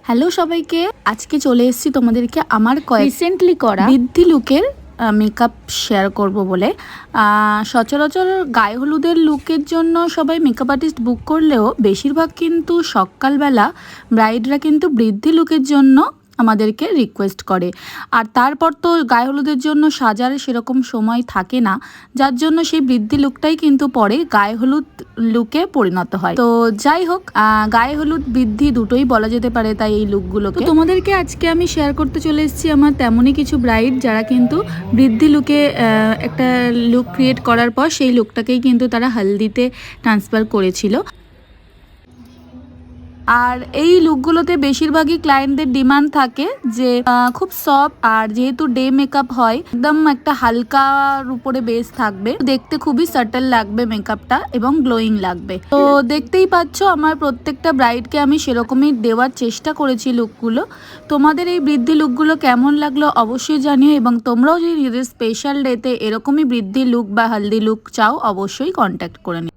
Hello সবাইকে, আজকে চলে এসেছি তোমাদেরকে আমার রিসেন্টলি করা বৃদ্ধি লুকের মেকআপ শেয়ার করব বলে। সচরাচর গায়ে হলুদের লুকের জন্য সবাই মেকআপ আর্টিস্ট বুক করলেও বেশিরভাগ কিন্তু সকালবেলা ব্রাইডরা কিন্তু বৃদ্ধি লুকের জন্য আমাদেরকে রিকোয়েস্ট করে। আর তারপর তো গায়ে হলুদের জন্য সাজার সেরকম সময় থাকে না, যার জন্য সেই বৃদ্ধি লুকটাই কিন্তু পরে গায়ে হলুদ লুকে পরিণত হয়। তো যাই হোক, গায়ে হলুদ বৃদ্ধি দুটোই বলা যেতে পারে তাই এই লুকগুলোকে তোমাদেরকে আজকে আমি শেয়ার করতে চলে এসেছি। আমার তেমনই কিছু ব্রাইড যারা কিন্তু বৃদ্ধি লুকে একটা লুক ক্রিয়েট করার পর সেই লুকটাকেই কিন্তু তারা হলদিতে ট্রান্সফার করেছিল। আর এই লুকগুলোতে বেশিরভাগই ক্লায়েন্টদের ডিমান্ড থাকে যে খুব সফট, আর যেহেতু ডে মেকআপ হয় একদম একটা হালকার উপরে বেস থাকবে, দেখতে খুবই সাটল লাগবে মেকআপটা এবং গ্লোয়িং লাগবে। তো দেখতেই পাচ্ছ আমার প্রত্যেকটা ব্রাইডকে আমি সেরকমই দেওয়ার চেষ্টা করেছি লুকগুলো। তোমাদের এই বৃদ্ধি লুকগুলো কেমন লাগলো অবশ্যই জানিও, এবং তোমরাও যদি নিজেদের স্পেশাল ডেতে এরকমই বৃদ্ধি লুক বা হলদি লুক চাও অবশ্যই কন্ট্যাক্ট করে নিও।